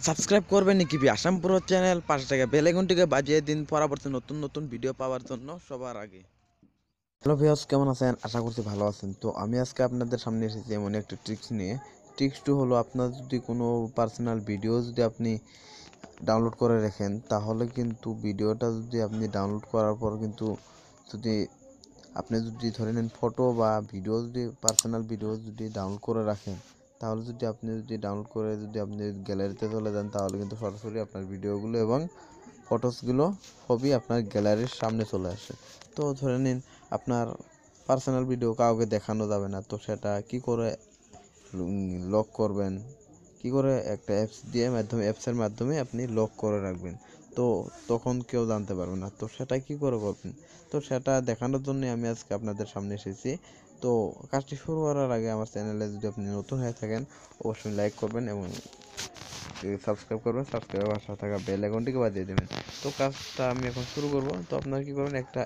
Subscribe করবেন কি আসাম পুরো চ্যানেল পাশে থাকা বেল আইকনটিকে বাজিয়ে দিন পরবর্তী নতুন নতুন ভিডিও পাওয়ার জন্য সবার আগে। হ্যালো ভিউয়ার্স, কেমন আছেন? আশা করছি ভালো আছেন। তো আমি আজকে আপনাদের সামনে এসেছি এমন একটা ট্রিক্স নিয়ে। ট্রিক্সটি হলো, আপনার যদি কোনো পার্সোনাল ভিডিও যদি আপনি ডাউনলোড করে রাখেন, তাহলে কিন্তু ভিডিওটা যদি আপনি ডাউনলোড করার পর কিন্তু যদি আপনি যদি ধরে নেন ফটো বা ভিডিও, যদি পার্সোনাল ভিডিও যদি ডাউনলোড করে রাখেন, তাহলে যদি আপনি ডাউনলোড করে যদি আপনি গ্যালারিতে চলে যান, তাহলে কিন্তু সরাসরি আপনার ভিডিওগুলো এবং ফটোসগুলো সবই আপনার গ্যালারির সামনে চলে আসে। তো ধরে নিন আপনার পার্সোনাল ভিডিও কাউকে দেখানো যাবে না, তো সেটা কি করে লক করবেন, কি করে একটা অ্যাপসের মাধ্যমে আপনি লক করে রাখবেন, তো তখন কেউ জানতে পারবে না। তো সেটা কি করে করবেন, তো সেটা দেখানোর জন্য আমি আজকে আপনাদের সামনে এসেছি। তো কাজটি শুরু করার আগে আমার চ্যানেলে যদি আপনি নতুন হয়ে থাকেন, অবশ্যই লাইক করবেন এবং সাবস্ক্রাইব করবেন। সাবস্ক্রাইব পাশে থাকা বেল আইকনটিকে বাজিয়ে দেবেন। তো কাজটা আমি এখন শুরু করব। তো আপনারা কী করবেন, একটা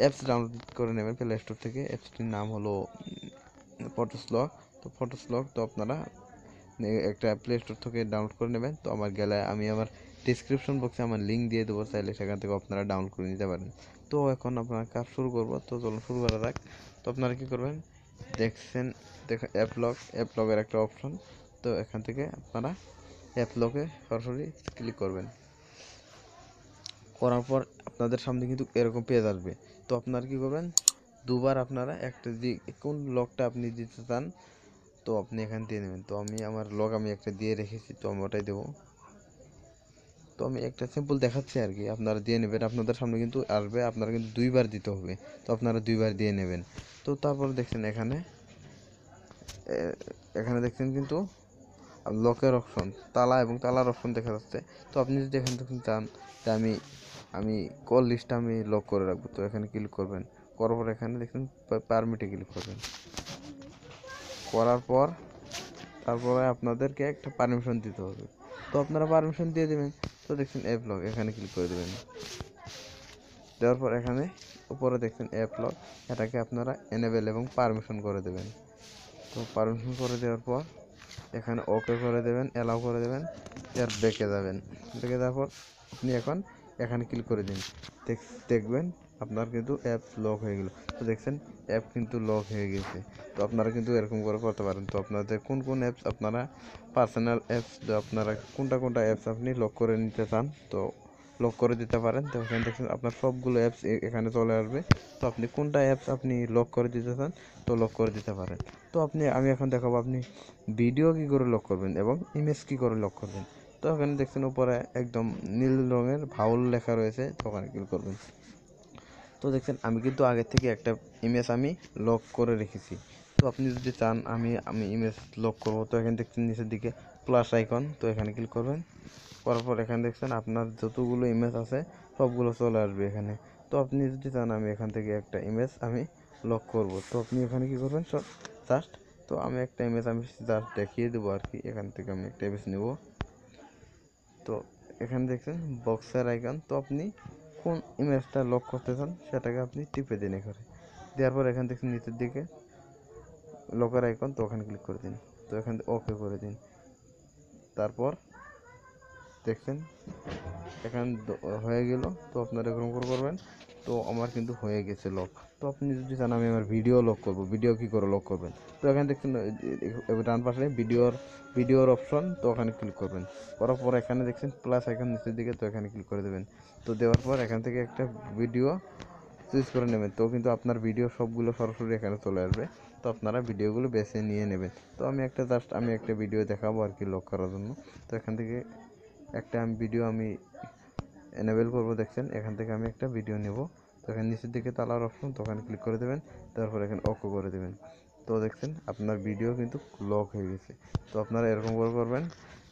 অ্যাপস ডাউনলোড করে নেবেন প্লে স্টোর থেকে। অ্যাপসটির নাম হলো ফটোস্লগ। তো ফটোস্লগ তো আপনারা একটা প্লে স্টোর থেকে ডাউনলোড করে নেবেন। তো আমি আমার ডিসক্রিপশন বক্সে আমার লিঙ্ক দিয়ে দেবো, চাইলে সেখান থেকে আপনারা ডাউনলোড করে নিতে পারেন। তো এখন আপনার কাজ শুরু করব। তো চলুন শুরু করা যাক। তো আপনারা কী করবেন, অ্যাপলগের একটা অপশন। তো এখান থেকে আপনারা অ্যাপলগে সরাসরি ক্লিক করবেন। করার পর আপনাদের সামনে কিন্তু এরকম পেজ আসবে। তো আপনারা কী করবেন, দুবার আপনারা একটা কোন লকটা আপনি দিতে চান, তো আপনি এখান দিয়ে নেবেন। তো আমার লগ আমি একটা দিয়ে রেখেছি, তো আমি ওটাই দেবো। তো আমি একটা সিম্পল দেখাচ্ছি আর কি, আপনারা দিয়ে নেবেন। আপনাদের সামনে কিন্তু আসবে, আপনারা কিন্তু দুইবার দিতে হবে। তো আপনারা দুইবার দিয়ে নেবেন। তো তারপর দেখছেন এখানে দেখছেন কিন্তু লকের অপশন, তালার অপশন দেখা যাচ্ছে। তো আপনি যদি এখান থেকে চান যে আমি কল লিস্টটা আমি লক করে রাখবো, তো এখানে ক্লিক করবেন। করার পর এখানে দেখছেন পারমিটে ক্লিক করবেন। করার পর তারপরে আপনাদেরকে একটা পারমিশন দিতে হবে। তো আপনারা পারমিশন দিয়ে দেবেন। তো দেখছেন অ্যাপ লক, এখানে ক্লিক করে দেবেন। দেওয়ার পর এখানে উপরে দেখছেন অ্যাপ লক, এটাকে আপনারা এনেবেল এবং পারমিশন করে দেবেন। তো পারমিশন করে দেওয়ার পর এখানে ওকে করে দেবেন, অ্যালাউ করে দেবেন। এর ব্যাকে যাওয়ার পর আপনি এখন এখানে ক্লিক করে দিন। দেখবেন আপনার কিন্তু অ্যাপ লক হয়ে গেল। তো দেখছেন অ্যাপ কিন্তু লক হয়ে গেছে। তো আপনারা কিন্তু এরকম করে করতে পারেন। তো আপনাদের কোন কোন অ্যাপস, আপনারা পার্সোনাল অ্যাপস, আপনারা কোনটা অ্যাপস আপনি লক করে নিতে চান, তো লক করে দিতে পারেন। তো এখানে দেখছেন আপনার সবগুলো অ্যাপস এখানে চলে আসবে। তো আপনি কোনটা অ্যাপস আপনি লক করে দিতে চান, তো লক করে দিতে পারেন। তো আমি এখন দেখাবো আপনি ভিডিও কী করে লক করবেন এবং ইমেজ কী করে লক করবেন। তো এখানে দেখছেন উপরে একদম নীল রঙের ভাউল লেখা রয়েছে, তো ওখানে ক্লিক করবেন। তো দেখছেন আমি কিন্তু আগের থেকে একটা ইমেজ আমি লক করে রেখেছি। তো আপনি যদি চান আমি ইমেজ লক করবো, তো এখানে দেখছেন নিচের দিকে প্লাস আইকন, তো এখানে ক্লিক করবেন। করার পর এখানে দেখছেন আপনার যতগুলো ইমেজ আছে সবগুলো চলে আসবে এখানে। তো আপনি যদি চান আমি এখান থেকে একটা ইমেজ আমি লক করব, তো আপনি এখানে কী করবেন, জাস্ট তো আমি একটা ইমেজ আমি জাস্ট দেখিয়ে দেবো আর কি। এখান থেকে আমি একটা ইমেজ নেব। তো এখানে দেখছেন বক্সের আইকন, তো আপনি কোন ইমেজটা লক করতে চান সেটাকে আপনি টিপে দিন। এখানে দেওয়ার পর এখান থেকে নিচের দিকে লকের আইকন, তো ওখানে ক্লিক করে দিন। তো এখান থেকে ওকে করে দিন। তারপর দেখছেন এখানে হয়ে গেল। তো আপনারা এরকম করে করবেন। তো আমার কিন্তু হয়ে গেছে লক। তো আপনি যদি চান আমি আমার ভিডিও লক করব, ভিডিও কী করে লক করবেন, তো এখানে দেখছেন ডান পাশে ভিডিওর অপশন, তো ওখানে ক্লিক করবেন। করার পর এখানে দেখছেন প্লাস আইকন নিচের দিকে, তো এখানে ক্লিক করে দেবেন। তো দেওয়ার পর এখান থেকে একটা ভিডিও চুজ করে নেবেন। তো কিন্তু আপনার ভিডিও সবগুলো সরাসরি এখানে চলে আসবে। তো আপনারা ভিডিওগুলো বেছে নিয়ে নেবেন। তো আমি একটা ভিডিও দেখাবো আর কি লক করার জন্য। তো এখান থেকে একটা ভিডিও আমি এনেবেল করবো। দেখছেন এখান থেকে আমি একটা ভিডিও নেব। তো এখানে নিচের দিকে তালার অপশন, তো ওখানে ক্লিক করে দেবেন। তারপর এখানে ওকে করে দেবেন। তো দেখছেন আপনার ভিডিও কিন্তু লক হয়ে গেছে। তো আপনারা এরকম করে করবেন।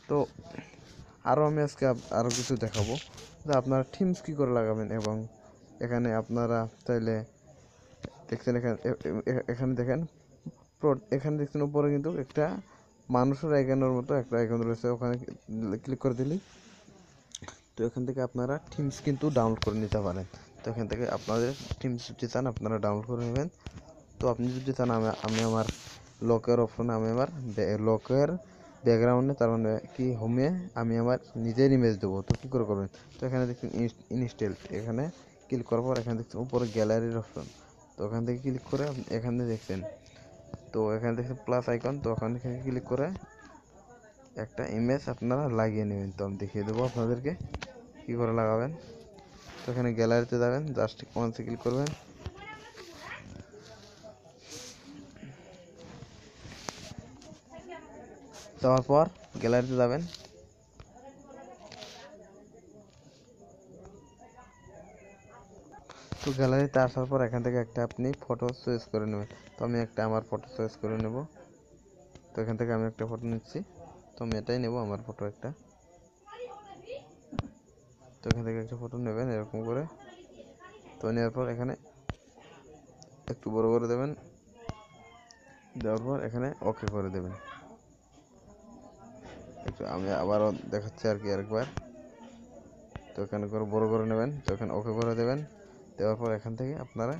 তো আমি আজকে আরও কিছু দেখাবো যে আপনারা থিমস কী করে লাগাবেন। এবং এখানে আপনারা চাইলে দেখছেন এখানে দেখেন এখানে দেখছেন উপরে কিন্তু একটা মানুষের আইকনের মতো একটা আইকন রয়েছে, ওখানে ক্লিক করে দিলেই তো এখান থেকে আপনারা থিমস কিন্তু ডাউনলোড করে নিতে পারেন। তো এখান থেকে আপনাদের থিমস যদি চান আপনারা ডাউনলোড করে নেবেন। তো আপনি যদি চান আমি আমার লকের অপশনে আমি আমার লকের ব্যাকগ্রাউন্ডে, তার মানে কি হোমে আমি আমার নিজের ইমেজ দেবো। তো কী করে করবেন, তো এখানে দেখছেন ইনস্টল, এখানে ক্লিক করার পর এখানে দেখছেন উপরে গ্যালারির অপশন, তো ওখান থেকে ক্লিক করে এখানে দেখছেন, তো এখানে দেখছেন প্লাস আইকন, তো ওখান থেকে ক্লিক করে একটা ইমেজ আপনারা লাগিয়ে নেবেন। তো আমি দেখিয়ে দেবো আপনাদেরকে কী করে লাগাবেন। তো এখানে গ্যালারিতে যাবেন, জাস্ট ওয়ান্সে ক্লিক করবেন, যাওয়ার পর গ্যালারিতে যাবেন, তো গ্যালারিতে আসার পর এখান থেকে একটা আপনি ফটো চয়েস করে নেবেন। তো আমি একটা আমার ফটো চয়েস করে নেব। তো এখান থেকে আমি একটা ফটো নিচ্ছি, তো আমি এটাই নেব আমার ফটো একটা। তো এখান থেকে একটা ফটো নেবেন এরকম করে, তো নেওয়ার পর এখানে একটু বড় করে দেবেন, দেওয়ার পর এখানে ওকে করে দেবেন। একটু আমি আবারও দেখাচ্ছি আর কি আরেকবার। তো এখানে করে বড় করে নেবেন, তো এখানে ওকে করে দেবেন, দেওয়ার পর এখান থেকে আপনারা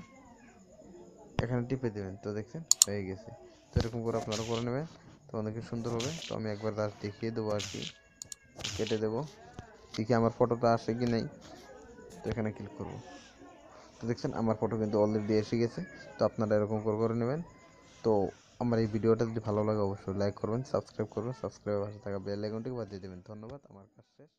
এখানে টিপে দেবেন। তো দেখছেন হয়ে গেছে। তো এরকম করে আপনারা করে নেবেন, তো অনেক সুন্দর হবে। তো আমি একবার জাস্ট দেখিয়ে দেবো আর কি, কেটে দেবো, দেখি আমার ফটোটা আসে কি নেই। তো এখানে ক্লিক করব, তো দেখছেন আমার ফটো কিন্তু অলরেডি এসে গেছে। তো আপনারা এরকম করে নেবেন। তো আমার এই ভিডিওটা যদি ভালো লাগে অবশ্যই লাইক করবেন, সাবস্ক্রাইব করবেন, সাবস্ক্রাইবের পাশে থাকা বেল আইকনটি বাজিয়ে দেবেন। ধন্যবাদ। আমার কাজ শেষ।